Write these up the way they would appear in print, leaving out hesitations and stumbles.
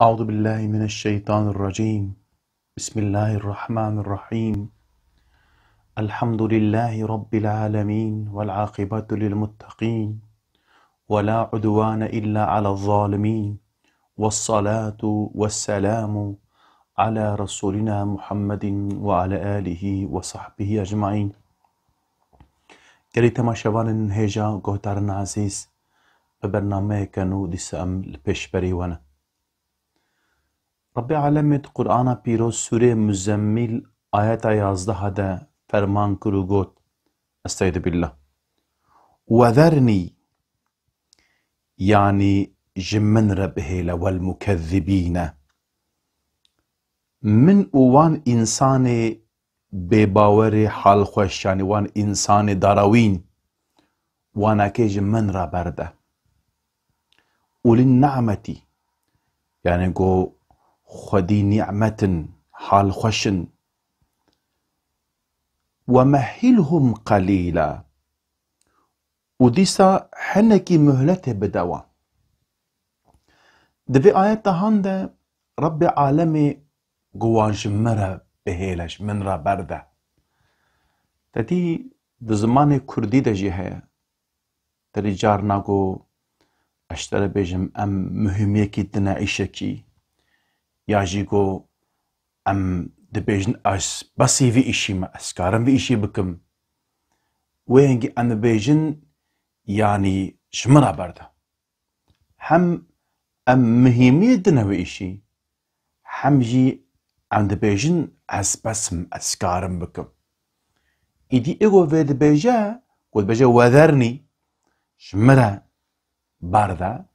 أعوذ بالله من الشيطان الرجيم. بسم الله الرحمن الرحيم. الحمد لله رب العالمين والعاقبة للمتقين ولا عدوان إلا على الظالمين والصلاة والسلام على رسولنا محمد وعلى آله وصحبه أجمعين. گەری تەماشەوانن هێژا گۆتارن عزیز بە بەرنامەیەکەن و دیسە ئەم پێشبەریوەنە. رب العالمین قرآن پیروز سوره مزمل آیت 11 ده فرمان کرد و گوت استعیذ بالله وذرنی یعنی جمن را بهیله والمکذبین من وان انسان بêbawer halxweş yani wan insanê darawîn wanekê ji min re berde û lin ne'metî yani got xwedî ni'metin halxweşin ومهلهم قليلا û dîsa hinekî muhletê bide wan. Di vê ayeta han de Rabbi alemê got wan ji min re bihêle ji min re berde. Tedî di zimanê Kurdî de jî heye. Terî carna got ez te re bêjim em muhimiyekî dine îşekî ya jî got em dibêjin ez besî vî îşî me ez karim vî îşî bikim. Wê hengî em dibêjin yanî ji min re berde. Hem em muhîmiyê dine wê îşî hem jî em dibêjin ez besim ez karim bikim. Îdî êgo vê dibêje got dibêje wezernî ji min re berde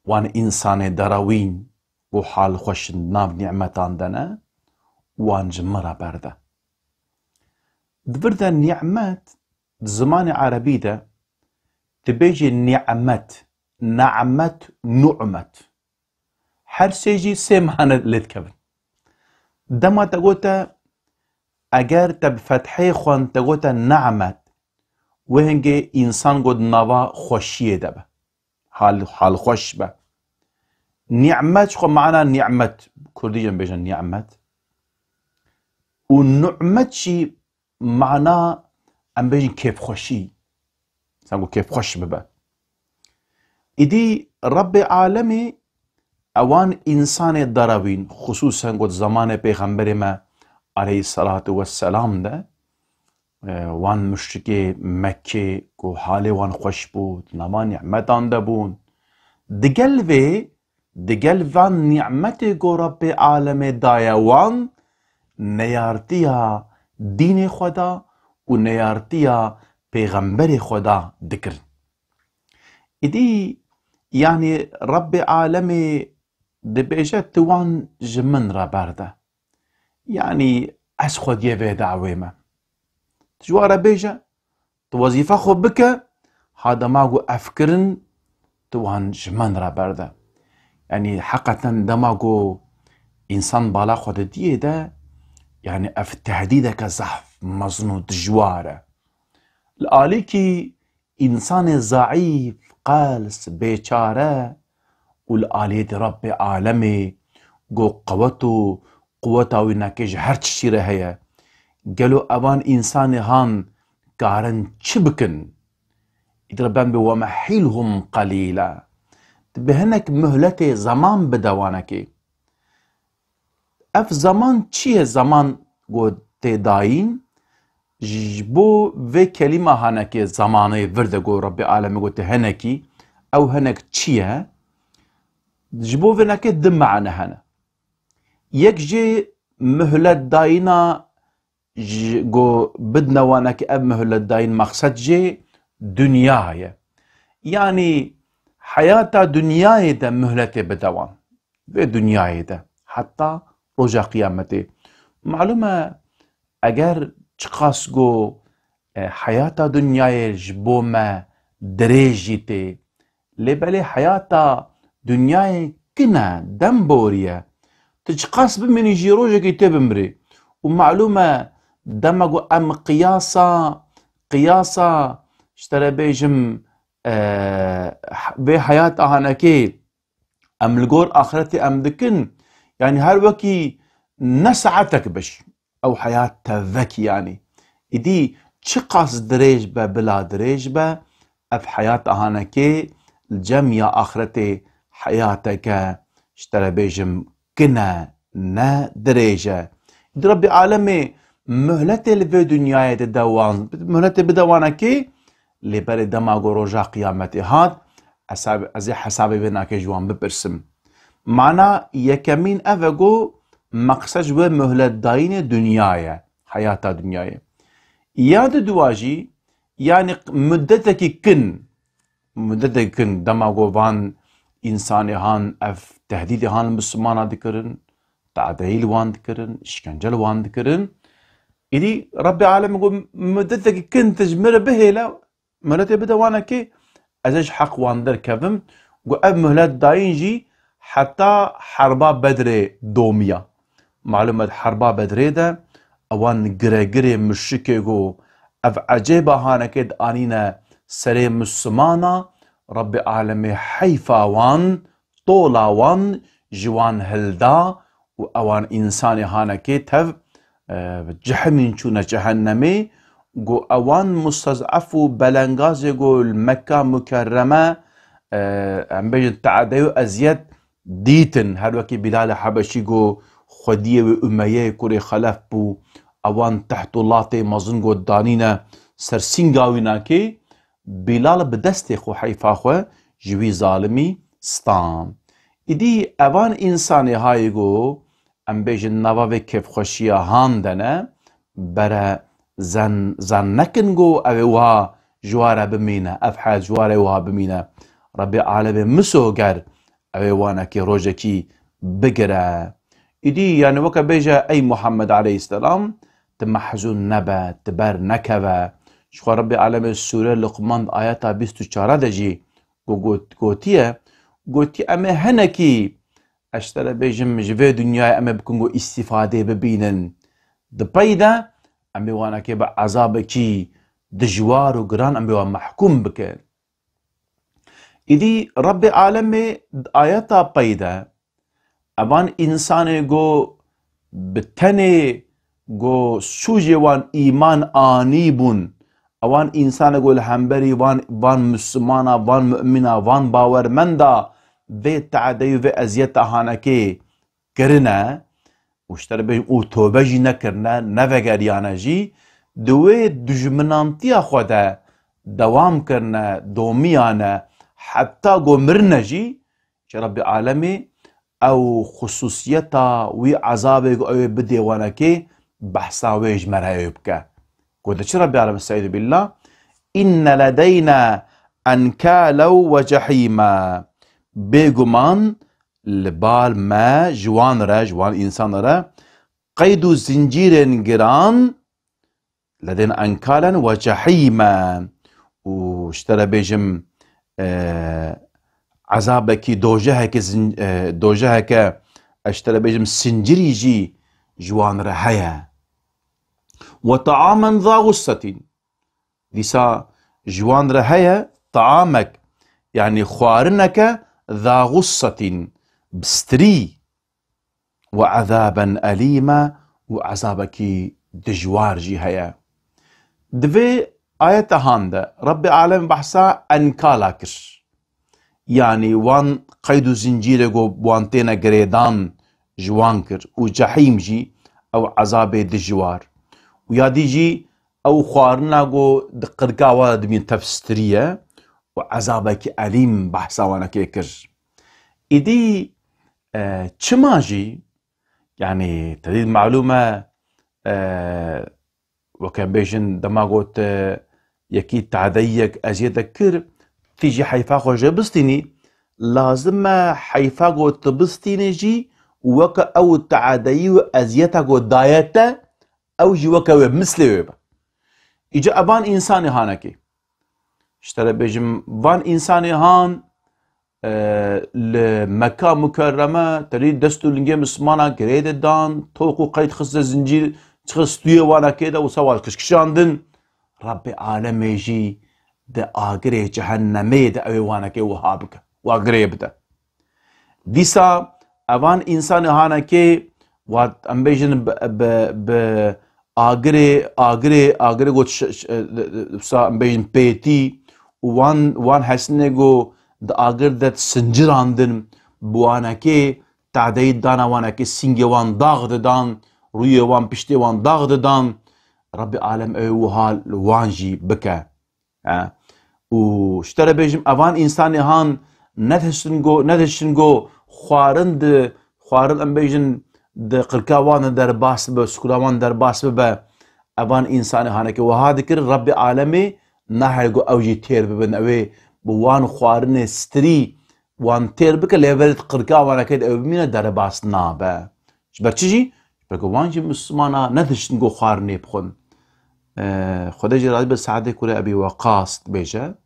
wan însanê derawîn û halxweşin nav ni'metan de ne wan ji min re berde. Di vir de ni'met di zimanê erebî de dibêje ni'met, ne'met, nu'met. Her sê jî sê mane lê dikevin. Dema te gote eger te bi fetheyê xwend te gote ne'met wê hengê însan got nava xweşiyê de be halxweş be. Ni'met xwe mana ni'met Kurdî jî em bêjin ni'met û nu'met jî mana em bêjin kêfxweşî sen got kêfxweş bibe. Îdî Rabbi alemê ewan însanê derawîn xusûsen got zamanê pêxemberê me aleyhissalatu vesselam de wan müşrikê Mekkê got halê wan xweş bû nava ni'metan de bûn. Digel van ni'metê got Rabbi alemê daye wan neyartiya dînê xwe da û neyartiya pêxemberê xwe da dikirin. Îdî yani Rabbi alemê dibêje tu wan ji min re berde. Yani ez xwediyê vê dawê me. Dijwar e bêje tu wezîfa xwe bike hadema got ev kirin tu wan ji min re berde. Yani heqeten dema got însan bala xwe didiyê de yani ev tehdîdeke zehf mezin û dijwar e. Li alîkî însanê zaîf qels bêçare û li aliyê de Rabbi alemê got qewet û quweta wî nekê ji her tiştî re heye. Gelo evan însanê han karin çi bikin? Îdî Rabbim bê wemehilhum qalîla bi hinek muhletê zaman bide wanekê. Ev zaman çi ye zaman got tê dayîn ji bo vê kelîma hanekê zamanê vir de got Rabbi alemê got hinekî ew hinek çi ye? Ji bo vê nekê di mane hene. Yek jê muhlet dayîna got bidine wanekê ev muhlet dayîn maqsed jê dünya ye. Yani hayata dünyayê de muhletê bide wan vê dünyayê de heta roja qiyametê. Malum e eger çi qas got hayata dünyayê ji bo me dirêj jî tê lê belê hayata dünyayê kin e dem borî ye tu çi qas bimînî jî rojekê tê bimirî û malum e dema got em qiyasa ji te re bêjim vê hayata hanekê ام الجور اخرتي ام دكن يعني هر وكي نسعتك بش او حياة ذكي يعني إدي چقاس دريج با بلا دريج با اف حياة هانكي الجميع آخرتي حياتك اشترى بيجم كنا نا دريجة إدي ربي عالمي مهلتي اللي في دنياي تدوان مهلتي بدوانكي اللي بري دماغو روجا قيامتي هاد ازي حسابي بيناكي جوان ببرسم معنا يكمين افقو مقصد و مهلت داين دنياي حياة دنياي ياد دواجي يعني مدتك كن دماغو وان انساني هان اف تهديد هان المسلمان دكرن تعديل وان دكرن اشكنجل وان دكرن إدي ربي عالم يقول مدتك كن تجمر بهيلة مهلتي بدوانكي ازج حق وان در كفم قو اب مهلت داينجي حتى حربا بدر دوميا معلومة حربا بدر ده اوان گره مشكي قو اف عجيبا هانكيد انينا سري مسلمانا ربي عالمي حيفا وان طولا وان جوان هلدا و اوان انساني هانكيد تف جحمين چونه جهنمي قو اوان مستضعفو بلنغازي قو المكة مكرمة ام بيجن تعديو ازيد ديتن هر وكي بلال حبشي قو خودية و امية كوري خلف بو اوان تحت اللاتي مزن قو دانينا سرسنگاوينا كي بلال بدستي خو حيفا خو جوي ظالمي ستان إدي اوان انساني هاي قو ام بيجن نوابي كيف خوشيا هاندنه برا زن نكن قو اوها جوارا بمينه افحال جوارا اوها بمينه ربي عالمي مسوغر اووانا كي روجا كي بقرا إدي يعني وكا بيجا اي محمد عليه السلام تمحزون نبا تبر نكبا شخو ربي عالمي سورة لقمان آياتا 24 دجي قوتي اما هنكي اشترى بيجم جفي دنياي اما بكونغو استفاده ببينن دبايدا امي وانا كي عذابكي دجوار وجران امي وانا محكوم بك إدي ربي عالمي آياتا بايدا ابان انساني جو بتني جو سوجي وان ايمان آنيبون اوان انسان جو الهمبري وان مسلمانا وان مؤمنا وان باور مندا في تعدي في ازيتا هانكي كرنا وشتر بيجم او توبه جي نكرنا نفقريانا جي دوي دجمنانتيا خودا دوام كرنا دوميانا حتى قو مرنا جي ربي عالمي او خصوصيتا وي عذابي او بدي وانكي بحثا ويج مرهيبك قلت ربي عالمي السعيد بالله إن لدينا أنكالا وجحيما بيقمان لبال ما جوان إنسان را قيد زنجيرين جران لدينا أنكالا وجحيما واشترى بيجم عذابكي دojeheke اشترى بيجم sincirî جي جوان را heye وطعاما ذا غصة ديسا جوان را heye طعامك يعني Xwarineke ذا غصة بستري وعذابا أليما وعذابكي dijwar جي heye دوي آية هاندا ربي عالم بحثا أنكالا كر يعني وان قيد زنجيره جو وانتينا قريدان جوان كر وجحيم جي او عذاب دجوار ويادي جي او خوارنا جو دقرقاوا دمين تفستريه وعذابك أليم بحثا وانا كيكر إدي چما جي يعني تديد معلومة وكان بيجن دماغوت يكي تعديك أزيدك كر تيجي حيفا خو جبستيني لازم حيفا خو تبستيني جي وكا او تعدي وازيتا خو دايتا او جي وكا ويب مثل ويب اجا ابان انساني هانكي اشترى بيجم بان انساني هان لمكة مكرمة تريد دستو لنجي مسمانا قريد دان توقو قيد خصة زنجير تخصتوية وانا كيدا وسوال كشكشاندن ربي عالمي جي ده آقري جهنمي ده اوي وانا كي وهابك واقري بده دیسا اوان انسان هانا که وات ام بیجن ب آگره گوت ام بیجن پیتی وان حسنه گو د آگر دت سنجراندن بوانا که تعدید دانا وانا که سنگ وان داغ دان روی وان پشتی وان داغ دان رب عالم او حال وانجي بكا واشترى بيجم اوان انسان هان ندهشنگو خوارن ام بيجن د قركاوان در باس به سكراوان در باس به اوان انسان هانك وهذا كر رب عالمي نهلگو اوجي تير ببن اوي بوان خوارن ستري وان تير بك ليفل قركاوان كد او مين در باس نابه برچجي بگو وانجي مسلمانا ندهشنگو خوارني بخون خدا جلال به سعد کوره ابي وقاص بيجه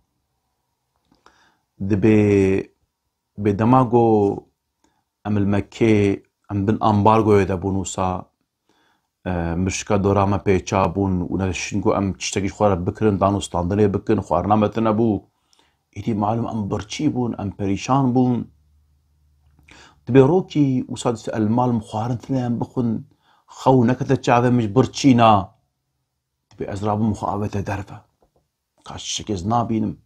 دبي بدماغو ام المكي ام بن امبارغو يدا بونوسا مشكا دوراما بيچا بون ونشنگو ام تشتكي خوار بكرن دانوس تاندني بكن خوارنا متنبو ايدي معلوم ام برچي بون ام پريشان بون دبي روكي وصاد المال مخوارن ثنين بخن خو نكت تشافه مش برچينا بأزراب مخاوته درفه قاش شكز نابينم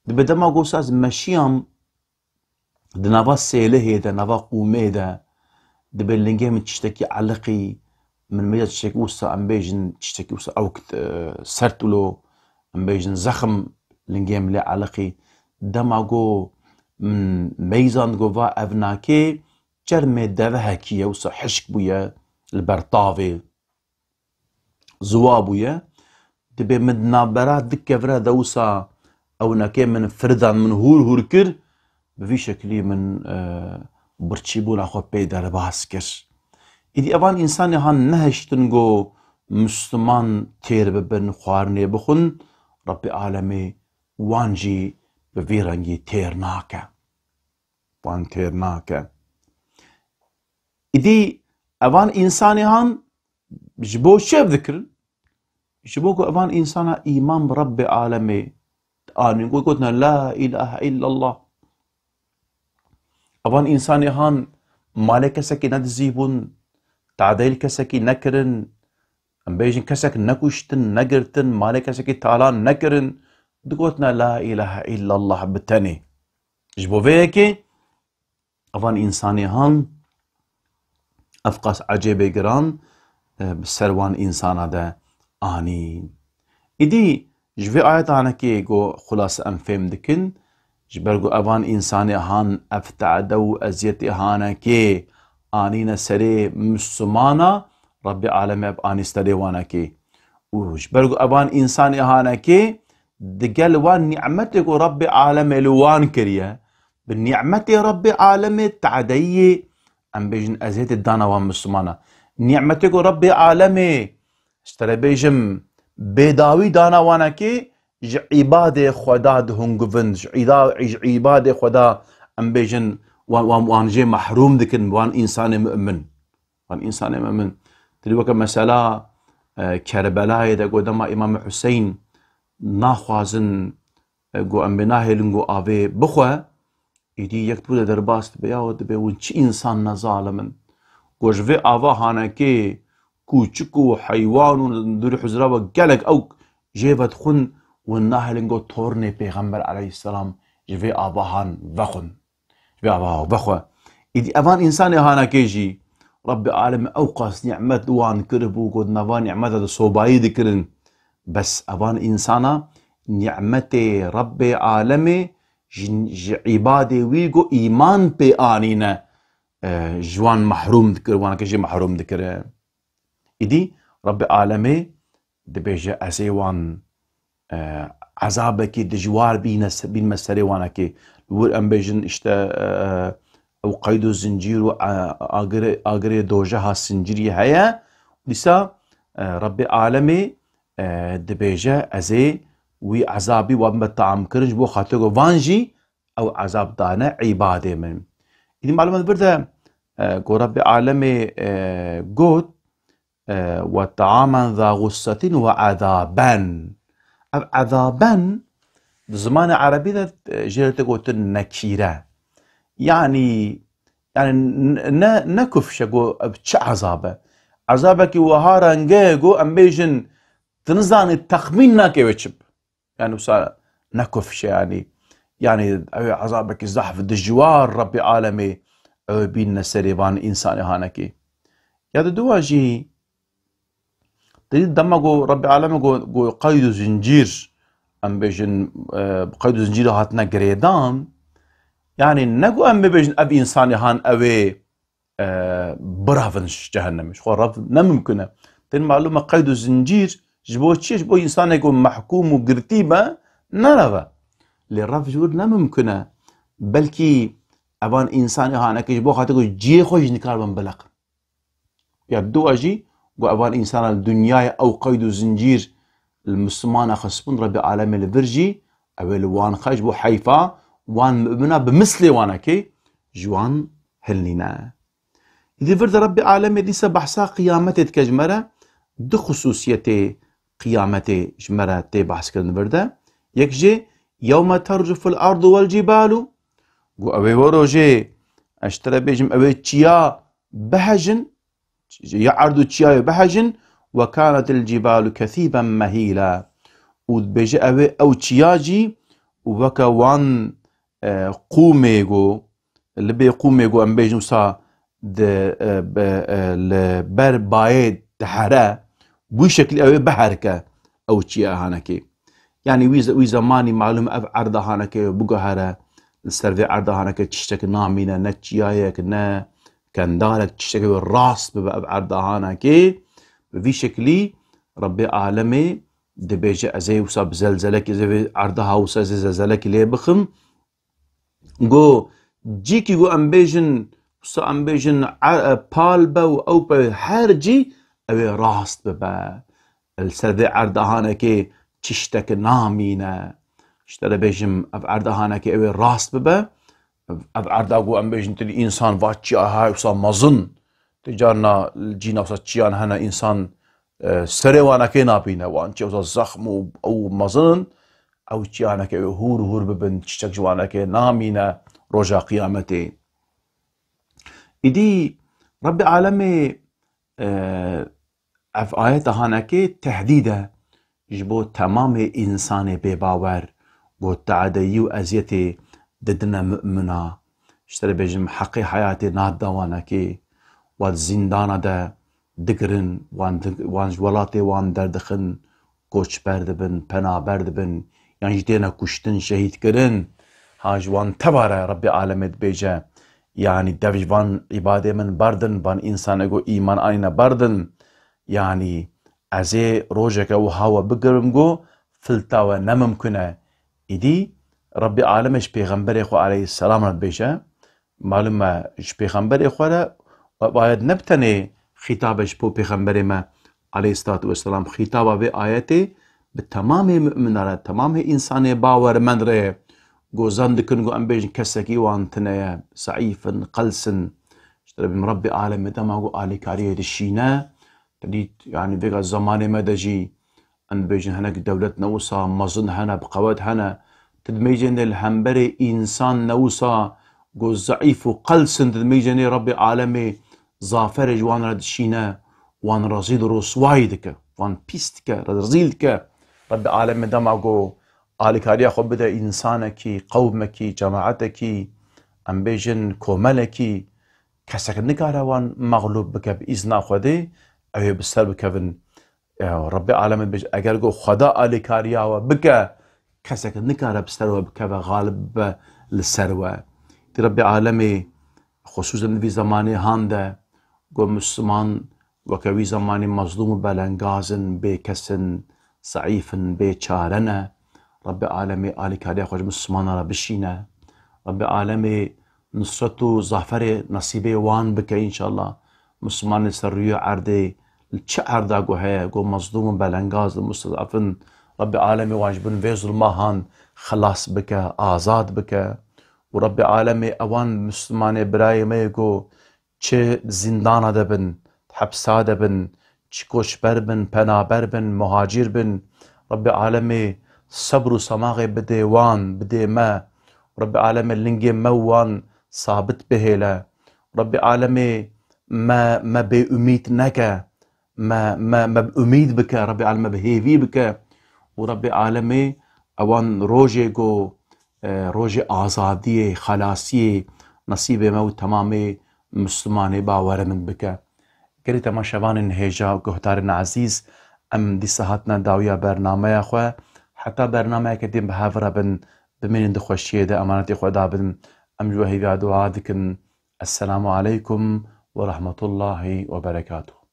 بدما قوساز مشيام دنافا سيله ده نافا قومه ده دبلنجه من تشتكي علقي من ميزة تشتكي وسا ام بيجن تشتكي وسا او سرتلو ام بيجن زخم لنجيم لي علقي دما قو من ميزان قوفا افناكي جرمي دجوهeke وسا حشك بويا البرطافي زوابويا دبي مدنا برا دكه فرا دوسا او نكي من فردان من هور كر بفي شكلي من برچيبون اخو بيدر باسكر ايدي اوان انسان هان نهشتنگو مسلمان تير ببن خوارني بخون رب عالمي وانجي بفيرنجي تير ناكا وان تير ناكا ايدي اوان انسان هان جبو شاب ذكر جبوكو اوان انسانا ايمان برب عالمي آن قلنا لا اله الا الله اوان انسان هان مالك كسكي ندزيبون تعديل كسكي نكرن ام بيجن كسك نكوشتن نقرتن مالك كسكي تالان نكرن قلنا لا اله الا الله بالتاني جبو فيكي اوان انسان هان افقاس عجيبه جران بسروان انسان هذا آني إدي جوي آيات هانكي جو خلاص أم فهم دكن جبرجو أبان إنسان هان أفتعدو أزيتي هانكي آنينا سري مسلمانا رب العالمين أب آني استري وانكي وجبرجو أبان إنسان هانكي دقل وان نعمتك رب العالمين لوان كريا بالنعمة رب العالمين تعدي أم بيجن أزيت الدانا وان مسلمانا نعمتك رب العالمين اشتري بيجم بيداوي دانا وانا كي عبادة خدا دهنگوفن عبادة خدا ام بيجن وان جي محروم دكن وان انسان مؤمن تلوك مسألة كربلاء دا قدما امام حسين ناخوازن قو ام بناهلن قو آوه بخوة ايدي يكتبو دا درباست بياود بيون چي انسان نظالمن قوش في آوه هانا كي كوچكو حيوان دوري حزرا وقالك او جيبت خن والناهلنگو تورني پیغمبر عليه السلام جيبه آباهان وخن جيبه آباهان وخن إذا أفان إنسان هانا كيجي رب العالمين أوقاس نعمت وان كربو قد نوان نعمت صوباي ذكرن بس أفان إنسانا نعمت رب العالمين عبادة ويقو إيمان بي آنينا جوان محروم ذكر وانا كيجي محروم ذكر إدي رب العالمين دبيجة أسيوان عذابكي dijwar بين مسري وانا كي ام بيجن اشتا او قيد الزنجير اغري dojeheke sincirî heye لسا رب العالمين دبيجة أزي وي عذابي ومتعم كرنج بو خاطر وانجي او عذاب دانا عباده من إدي معلومات برده قو رب العالمين قوت وطعاما ذا غصة وعذابا عذابا زمان عربي ده جيرته قلت نكيرة يعني نكف شقو بتش عذابك وهارا نجيجو ام بيجن تنزان التخمين ناكي وشب يعني وصار نكف يعني عذابك الزحف دجوار ربي عالمي بين سريبان انسان هانكي يا دواجي تريد دمجو ربي عالمي جو قيد زنجير ام بيجن قيد زنجير هاتنا جريدان يعني نقو ام بيجن اب انسان هان اوي برافنش جهنم شو رف نممكنه تن معلومه قيد الزنجير جبو تشي جبو انسان يكون محكوم وقرتيبه نرفا للرف جور نممكنه بلكي ابان انسان هانك جبو خاطر جي خوش نكار بنبلق يبدو اجي و ابان انسان الدنيا او قيد الزنجير المسلمان خصبون ربي عالمي الفرجي او الوان خاش بو حيفا وان مؤمنا بمثلي وانكي جوان هلنا إذا فرد ربي عالمي ديسا بحثا قيامتي كجمرة دو خصوصيتي قيامتي جمرة تي بحث كرن فرده يكجي يوم ترجف الأرض والجبال قو أوي وروجي أشترى بيجم أوي چiya بهجن يعرضو چiya بهجن وكانت الجبال كثيبا مهيلا ودبيجي أوي أو چiya جي وكا وان قومي قو اللي بي قومي قو أم بيجم سا بر باید دحره بوی شکل اوی بحرکه او چیه هانکه يعني وی زمانی معلوم اف عرضه هانکه بگه هره السرفي عرضه هانکه تشتك نامینه نه چیایک نه کندالک تشتك راست ببقى اف عرضه هانکه بوی شکلی ربي عالمي دبيجه ازي وصا بزلزلك ازي عرضها وصا زلزلك ليه بخم جو جيكي جو امبيجن ام بيجن بالبا او هرجي اوي راست ببا السرذي عرض هانكي تشتك نامينه اشترى بيجم اف عرض هانكي اوي راست ببا اف عرض اقو ام بيجن تلي انسان فاتشي هاي وصا مظن تجارنا الجينا وصا تشيان هنا انسان سري وانكي نابينه وانشي وصا زخم او مظن او تشيانكي هور ببن تشتك جوانكي نامينه روجا قيامتي إدي ربي عالمي اف آيات هانكي تهديده جبو تمام إنسان بيباور بو تعدي وأزيتي ضدنا مؤمنا اشتري بيجم حقي حياتي نادا وانكي وان زندانا دا دقرن وان جولاتي وان دردخن كوش بردبن پنا بردبن يعني جدينا كشتن شهيد كرن هاج وان تبارا ربي عالمي بيجه يعني دفج وان عباده من بردن بان انسان اگو ایمان آینا بردن يعني ازي روجك و هوا بگرم گو فلتا و نممکنه ایدی ربي عالمش پیغمبر اخو عليه السلام رد بيشه معلومه اش پیغمبر اخو را باید نبتنه خطابش بو پیغمبر ما عليه الصلاة والسلام خطابه به آياتي بتمام مؤمن را تمام انسان باور من ره جو زندكن جو ام بيجن كسكي وانتنا سعيفن قلسن اشترى بمربي عالم دما جو آلي كاريه دشينا تديت يعني فيغا الزمان ما دجي ان بيجن هناك دولة نوصا مظن هنا بقوات هنا تدميجن الهمبري انسان نوصا جو ضعيف وقلسن تدميجن ربي عالمي ظافر جوان ردشينا وان رصيد رسوايدك وان بيستك رزيلك ربي عالم دما جو آلي كاريه خب بده انسانكي قومكي جماعتكي ام بيجن كوملكي كسك نكاره وان مغلوب بك بإذن خده او بسر بكفن ربي عالم بيج اگر جو خدا آلي كاريه بك كسك نكاره بسر بك غالب للسروه ربي عالمي خصوصا في زماني هانده جو مسلمان وكوي زماني مظلوم بلنغازن بكسن صعيفن بچارنه ربي عالمي آلي كاريه خوش مسلمان را بشينه ربي عالمي نصرته ظافر نصيبه وان بك ان شاء الله مسلمان سريو عرضي الچه عرضه جو هيه جو مظلوم بلنغاز المستضعفن ربي عالمي واجبن في ظلمهان خلاص بك آزاد بك وربي عالمي اوان مسلمان براي ميگو چه زندان دبن حبسا دبن چه کوشبر بن پنابر بن مهاجر بن ربي عالمي صبر و سماغ بده وان بده ما ربي عالمي لنگي موان ثابت بهêle رب alemê me bêumîd neke me umîd bike رب alemê me hêvî bike û رب alemê ewan rojê got rojê azadiyê xelasiyê nasîbê me û temamê Müslümanê bawerê min bike. Gelê temaşevanên hêja guhdarên ezîz, em dîsa hatine dawiya bernameya xwe, heta bernameyeke din bi hev re bin, bimînin di xweşiyê de emanetê xwe dabin. Em ji we hêviya dua dikin. Esselamu aleykum ve rahmetullahi ve berekatuhu.